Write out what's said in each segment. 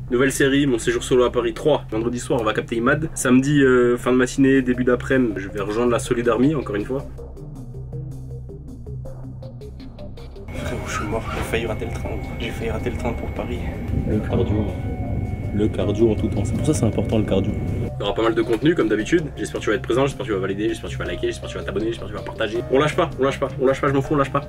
Nouvelle série, mon séjour solo à Paris 3. Vendredi soir, on va capter Imad. Samedi, fin de matinée, début d'après-midi, je vais rejoindre la Solid Army, encore une fois. Frérot, je suis mort, j'ai failli rater le train. J'ai failli rater le train pour Paris. Le cardio en tout temps. C'est pour ça que c'est important le cardio. Il y aura pas mal de contenu comme d'habitude. J'espère que tu vas être présent, j'espère que tu vas valider, j'espère que tu vas liker, j'espère que tu vas t'abonner, j'espère que tu vas partager. On lâche pas, je m'en fous, on lâche pas.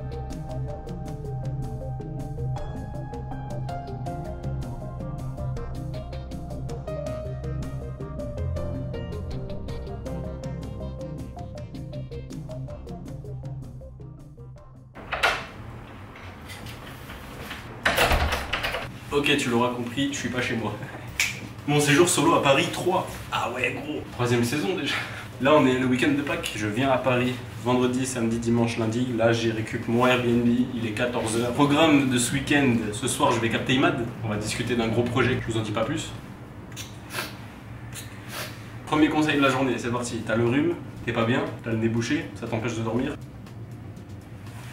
Ok, tu l'auras compris, je suis pas chez moi. Mon séjour solo à Paris 3. Ah ouais, gros. 3e saison déjà. Là, on est le week-end de Pâques. Je viens à Paris vendredi, samedi, dimanche, lundi. Là, j'ai récupéré mon Airbnb. Il est 14h. Programme de ce week-end. Ce soir, je vais capter Imad. On va discuter d'un gros projet. Je vous en dis pas plus. Premier conseil de la journée, c'est parti. T'as le rhume, t'es pas bien, t'as le nez bouché, ça t'empêche de dormir.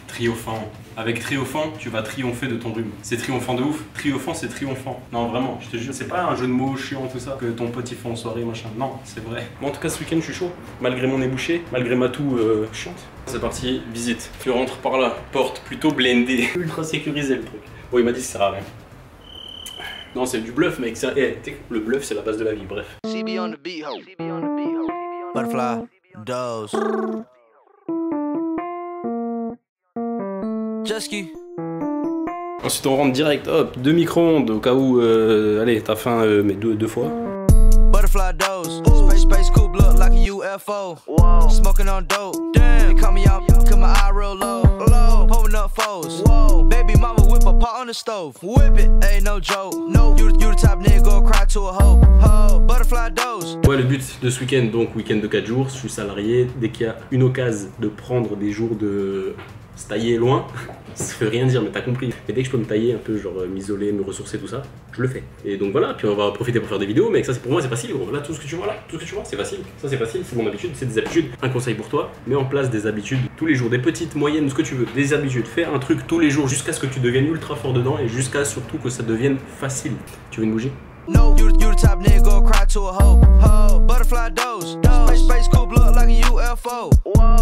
Triomphant. Avec Triomphant, tu vas triompher de ton rhume. C'est triomphant de ouf. Triomphant, c'est triomphant. Non, vraiment, je te jure, c'est pas un jeu de mots chiant, tout ça, que ton pote il fait en soirée, machin. Non, c'est vrai. Moi, en tout cas, ce week-end, je suis chaud. Malgré mon nez bouché, malgré ma toux chiante. C'est parti, visite. Tu rentres par là. Porte plutôt blindée. Ultra sécurisé le truc. Bon, il m'a dit que ça sert à rien. Non, c'est du bluff, mec. Le bluff, c'est la base de la vie, bref. Butterfly, dose. Ensuite on rentre direct, hop, 2 micro-ondes au cas où, allez, t'as faim mais deux fois. Butterfly dose. Space coupe look like a UFO. Smoking on dope. Damn. They call me out, cause my eye real low. Pulling up foes. Baby mama whip a pot on the stove. Whip it, ain't no joke. No, you the type nigga go cry to a hoe. Butterfly dose. Ouais, le but de ce week-end, donc week-end de 4 jours, je suis salarié. Dès qu'il y a une occasion de prendre des jours de se tailler loin, ça veut rien dire, mais t'as compris. Mais dès que je peux me tailler un peu, genre m'isoler, me ressourcer, tout ça, je le fais. Et donc voilà, puis on va profiter pour faire des vidéos, mais ça c'est pour moi c'est facile gros. Là tout ce que tu vois là, tout ce que tu vois, c'est facile. Ça c'est facile, c'est mon habitude, c'est des habitudes. Un conseil pour toi, mets en place des habitudes tous les jours, des petites, moyennes, ce que tu veux, des habitudes. Fais un truc tous les jours jusqu'à ce que tu deviennes ultra fort dedans et jusqu'à surtout que ça devienne facile. Tu veux une bougie? No, you the type nigga go cry to a hoe. Butterfly dose. Space coupe look like a UFO.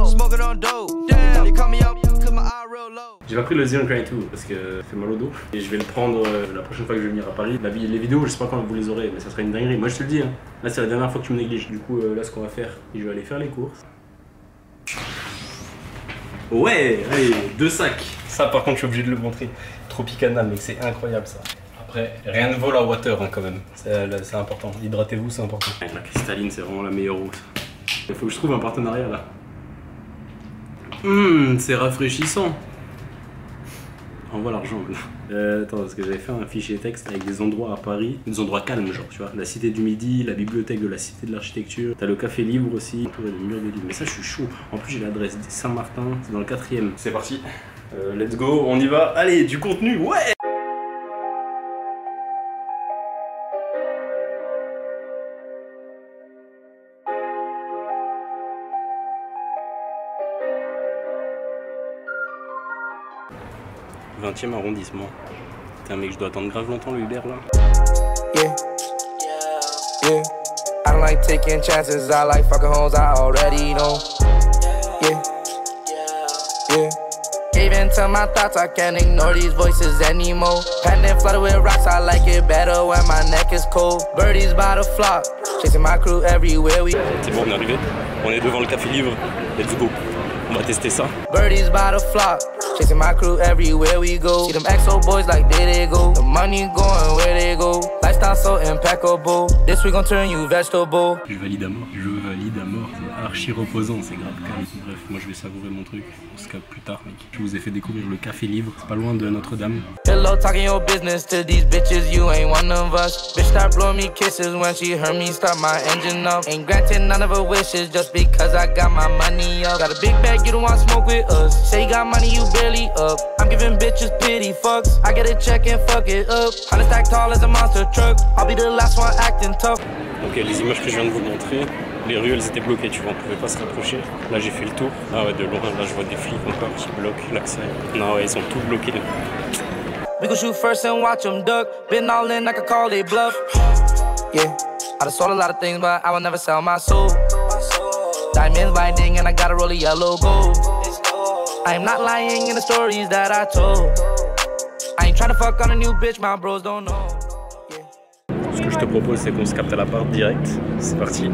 Smoking on dope. Damn, they call me out cause my eye real low. J'ai pas pris le Zero Cry 2 parce que ça fait mal au dos et je vais le prendre la prochaine fois que je vais venir à Paris. Les vidéos, je sais pas quand vous les aurez, mais ça sera une dinguerie. Moi je te le dis, hein. Là c'est la dernière fois que tu me négliges. Du coup, là ce qu'on va faire, je vais aller faire les courses. Ouais, allez, 2 sacs. Ça par contre, je suis obligé de le montrer. Tropicana, mec, c'est incroyable ça. Après, rien ne vaut la water hein, quand même. C'est important. Hydratez-vous, c'est important. La cristalline, c'est vraiment la meilleure eau. Il faut que je trouve un partenariat là. C'est rafraîchissant. Envoie l'argent maintenant. Attends, parce que j'avais fait un fichier texte avec des endroits à Paris, des endroits calmes, genre, tu vois. La Cité du Midi, la bibliothèque de la Cité de l'Architecture. T'as le Café Libre aussi, entouré de murs de livres. Mais ça, je suis chaud. En plus, j'ai l'adresse Saint-Martin, c'est dans le 4e. C'est parti. Let's go, on y va. Allez, du contenu, ouais! « 20e arrondissement. Putain mec, je dois attendre grave longtemps le Uber là. Yeah. I don't like taking chances, I like fucking hoes I already know. Yeah. Even to my thoughts, I can't ignore these voices anymore. Pendant flooded with rocks, I like it better when my neck is cold. Birdies by the flock, chasing my crew everywhere we. C'est bon, on est arrivé. On est devant le Café Livre. Let's go. On va tester ça. Birdies by the flock. Chasing my crew everywhere we go. See them XO boys like there they go. The money going where they go. Lifestyle so impeccable. This we gon' turn you vegetable. Je valide à mort. Je valide à mort. C'est archi reposant, c'est grave calme. Bref, moi je vais savourer mon truc. On se capte plus tard, mec. Je vous ai fait découvrir le Café Livre. C'est pas loin de Notre-Dame. Hello, talking your business to these bitches. You ain't one of us. Bitch start blowing me kisses when she heard me start my engine up. Ain't granted none of her wishes just because I got my money up. Got a big bag, you don't want smoke with us. Say you got money, you barely up. I'm giving bitches pity fucks. I get a check and fuck it up. 100 stack tall as a monster truck. I'll be the last one acting tough. Ok, les images que je viens de vous montrer, les rues elles étaient bloquées, tu vois, on pouvait pas se rapprocher. Là j'ai fait le tour. Ah ouais, de loin, là je vois des flics encore qui bloquent l'accès. Non ouais, ils sont tous bloqués. We gon' shoot first and watch them duck. Been all in, I could call it bluff. Yeah, I done sold a lot of things, but I will never sell my soul. Diamonds blinding, and I got a roll of yellow gold. I am not lying in the stories that I told. I ain't trying to fuck on a new bitch, my bros don't know. Ce que je te propose, c'est qu'on se capte à l'appart direct. C'est parti.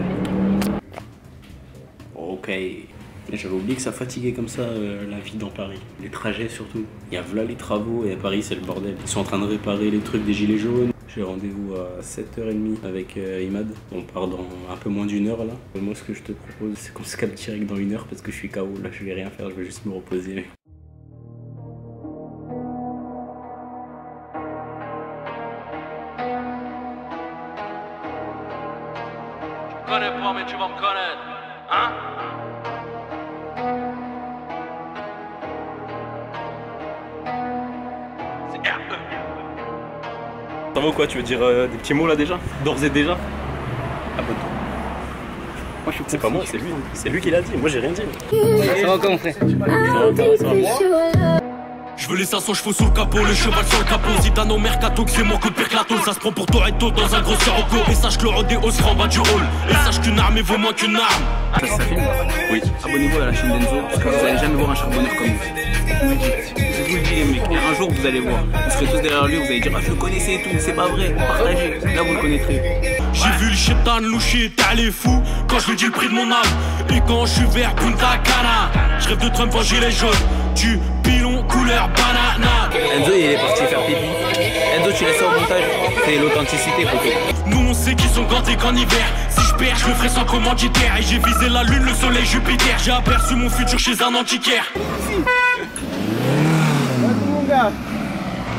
Ok. J'avais oublié que ça fatiguait comme ça la vie dans Paris. Les trajets surtout. Il y a là les travaux et à Paris c'est le bordel. Ils sont en train de réparer les trucs des gilets jaunes. J'ai rendez-vous à 7h30 avec Imad. On part dans un peu moins d'1 heure là. Moi ce que je te propose c'est qu'on se capte direct dans 1 heure parce que je suis KO. Là je vais rien faire, je vais juste me reposer. Tu me connais pas mais tu vas me connaître. Hein? Ça va ou quoi? Tu veux dire des petits mots là déjà? D'ores et déjà? Abonne-toi. Moi je suis. C'est pas moi, c'est lui qui l'a dit. Moi j'ai rien dit. Ça va comment frère? Je veux les 500 chevaux sous le capot, le cheval sur le capot. Zidane au mercato, que c'est mon coup de pire que la tôle. Ça se prend pour Toretto dans un gros sirocco. Et sache que le rodéo sera en bas du hall. Et sache qu'une arme vaut moins qu'une arme. Ça filme? Oui. Abonnez-vous à la chaîne d'Enzo, parce que vous allez jamais voir un charbonneur comme vous. Je vous le dis les mecs, un jour vous allez voir. Vous serez tous derrière lui, vous allez dire ah je le connaissais et tout, c'est pas vrai, partagez, là vous le connaîtrez. J'ai vu le chétan loucher, t'as les fous quand je lui dis le prix de mon âme. Et quand je suis vert Punta Cana, je rêve de Trump en gilet jaune. Du pilon couleur banana. Enzo il est parti faire pipi. Enzo tu laisses ça au montage, c'est l'authenticité poteau. Nous on sait qu'ils sont gantés qu'en hiver. Si je perds, je le ferai sans commanditaire. Et j'ai visé la lune, le soleil, Jupiter. J'ai aperçu mon futur chez un antiquaire.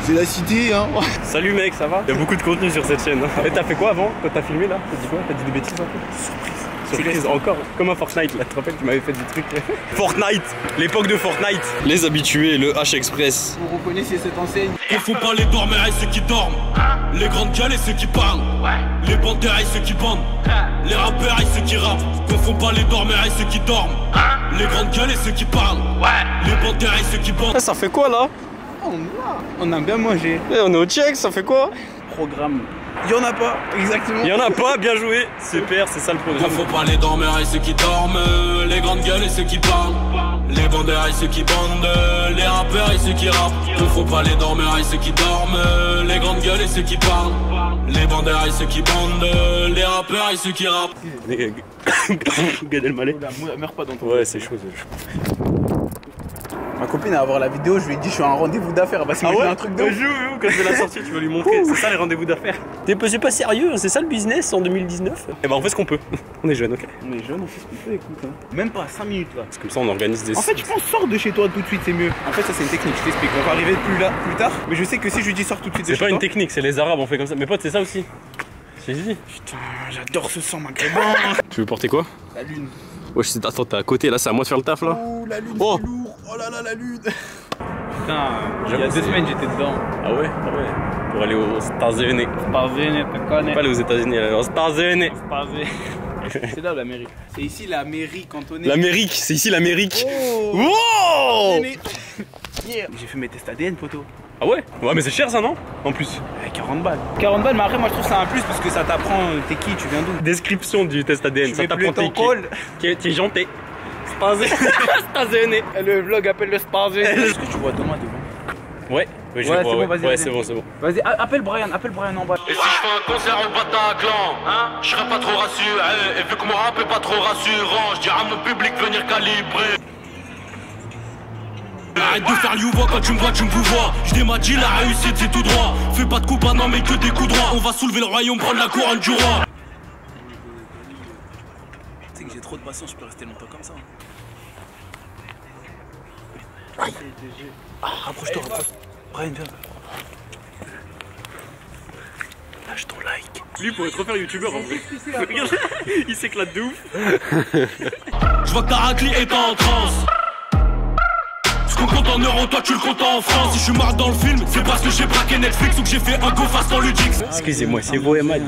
C'est la cité, hein. Salut mec, ça va? Il y a beaucoup de contenu sur cette chaîne. Et t'as fait quoi avant? Quand t'as filmé là? T'as dit quoi? T'as dit des bêtises un peu? Surprise encore, comme un Fortnite là, tu te rappelles tu m'avais fait des trucs. Fortnite, l'époque de Fortnite. Les habitués, le H-Express. Vous reconnaissez cette enseigne? Il faut pas les dormeurs et ceux qui dorment. Les grandes gueules et ceux qui parlent. Les bandeurs et ceux qui bandent. Les rappeurs et ceux qui rappent. Confond pas les dormeurs et ceux qui dorment. Les grandes gueules et ceux qui parlent. Les bandeurs et ceux qui bandent. Ça fait quoi là? On a bien mangé. On est au check, ça fait quoi? Programme. Il y en a pas, exactement. Il y en a pas, bien joué. Super, c'est ça le programme. Faut pas les dormeurs et ceux qui dorment. Les grandes gueules et ceux qui parlent. Les bandeurs et ceux qui bandent. Les rappeurs et ceux qui rappent. Faut pas les dormeurs et ceux qui dorment. Les grandes gueules et ceux qui parlent. Les bandeurs et ceux qui bandent. Les rappeurs et ceux qui rappent. Gad Elmaleh. Meurs pas dans ton. Ouais, c'est chaud. Ma copine, elle va voir la vidéo, je lui ai dit je suis à un rendez-vous d'affaires. Bah, c'est un truc de ouf. Quand je vais la sortir, tu vas lui montrer. C'est ça les rendez-vous d'affaires. C'est pas sérieux, c'est ça le business en 2019. Et bah on fait ce qu'on peut. On est jeunes, ok. On est jeunes, on fait ce qu'on peut, écoute. Hein. Même pas 5 minutes là. Parce que comme ça on organise des. En fait, je pense sors de chez toi tout de suite, c'est mieux. En fait, ça c'est une technique, je t'explique. On va arriver plus tard. Mais je sais que si je lui dis sors tout de suite de chez toi. C'est pas une technique, c'est les Arabes, on fait comme ça. Mes potes, c'est ça aussi. J'ai dit. Putain, j'adore ce sang maghrébin. Tu veux porter quoi? La lune. Ouais, attends, t'es à côté là, c'est à moi de faire le taf là. Oh, la lune, oh. c'est lourd. Oh là là, la lune. Putain, il y a 2 semaines j'étais dedans. Ah ouais? Pour aller aux États-Unis. États-Unis, tu connais. Pas aller aux États-Unis, aller aux États-Unis. C'est là l'Amérique. C'est ici l'Amérique cantonée. L'Amérique, c'est ici l'Amérique. Oh. Wow. Yeah. J'ai fait mes tests ADN, poteau. Ah ouais? Ouais, mais c'est cher ça, non? En plus. 40 balles. 40 balles, mais après, moi je trouve ça un plus parce que ça t'apprend t'es qui, tu viens d'où. Description du test ADN, ça t'apprend t'es qui est gentil. États-Unis. Le vlog appelle le Stars. Est-ce que tu vois Thomas devant? Ouais, oui, je le vois, ouais. Ouais, c'est bon. Vas-y, appelle Brian en bas. Et si je fais un concert au Bataclan, je serais pas trop rassuré. Et vu que mon rap est pas trop rassurant, je dirais à mon public venir calibrer. Arrête de faire you-voix, quand tu me vois, tu me vois. Je dit la réussite c'est tout droit. Fais pas de coups bas, non mais que des coups droits. On va soulever le royaume, prendre la couronne du roi. Tu sais que j'ai trop de patience, je peux rester longtemps comme ça. Aïe. Rapproche-toi. Brian, viens. Lâche ton like. Lui pourrait trop faire youtubeur en vrai. Regarde, il s'éclate de ouf. Je vois que ta raclée est en transe. Ce qu'on compte en euros, toi tu le comptes en France. Si je suis marre dans le film, c'est parce que j'ai braqué Netflix ou que j'ai fait un go fast dans Ludix. Excusez-moi, c'est vous Emad.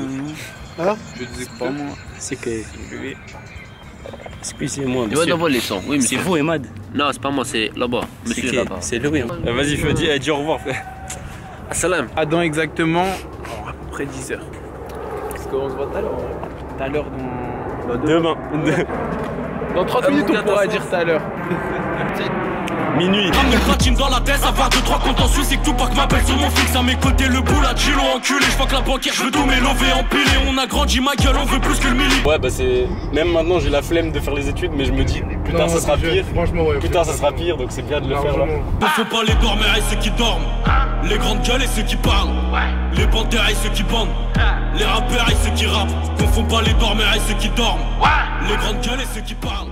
Ah, je disais pas moi. C'est que. Excusez-moi, Tu vas d'abord les sons, oui, c'est vous Emad. Non, c'est pas moi, c'est là-bas. Monsieur là-bas. C'est lui. Vas-y, dis au revoir. Salam. À dans exactement à peu près 10h. Parce qu'on se voit tout à l'heure. Tout à l'heure dans... Demain. Dans 30 minutes on pourra dire tout à l'heure. Minuit. Ramener le platine dans la tête, avoir 2-3 comptes en Suisse et que tout Pac m'appelle sur mon fixe. À mes côtés, le boule à Gilo enculé. Je vois que la banquière, je veux tout mélover, empiler. On a grandi ma gueule, on veut plus que le milli. Ouais, bah c'est. Même maintenant, j'ai la flemme de faire les études, mais je me dis, plus tard ça sera pire. Franchement, ouais. Plus tard ça sera pire, donc c'est bien de le faire là. Ne faut pas les dormir et ceux qui dorment. Les grandes gueules et ceux qui parlent. Les panthères et ceux qui bandent. Les rappeurs et ceux qui rappent. Confond pas les dormir et ceux qui dorment. Les grandes gueules et ceux qui parlent.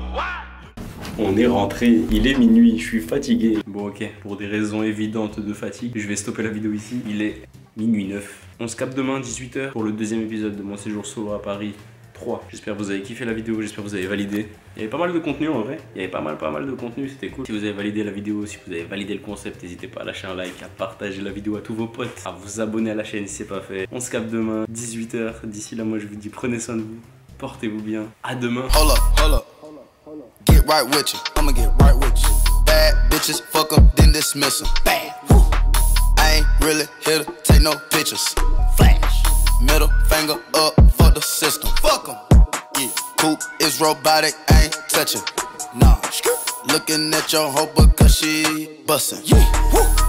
On est rentré, il est minuit, je suis fatigué. Bon ok, pour des raisons évidentes de fatigue, je vais stopper la vidéo ici. Il est minuit 9. On se capte demain 18h pour le deuxième épisode de mon séjour solo à Paris 3. J'espère que vous avez kiffé la vidéo, j'espère que vous avez validé. Il y avait pas mal de contenu en vrai, il y avait pas mal de contenu, c'était cool. Si vous avez validé la vidéo, si vous avez validé le concept, n'hésitez pas à lâcher un like, à partager la vidéo à tous vos potes, à vous abonner à la chaîne si c'est pas fait. On se capte demain 18h, d'ici là moi je vous dis prenez soin de vous, portez-vous bien, à demain. Hold up. Get right with you, I'ma get right with you. Bad bitches, fuck them, then dismiss them. Bad, woo. I ain't really here to take no pictures. Flash, middle finger up for the system. Fuck them, yeah. Coupe is robotic, I ain't touching. Nah, looking at your hoe because she bustin'. Yeah, woo.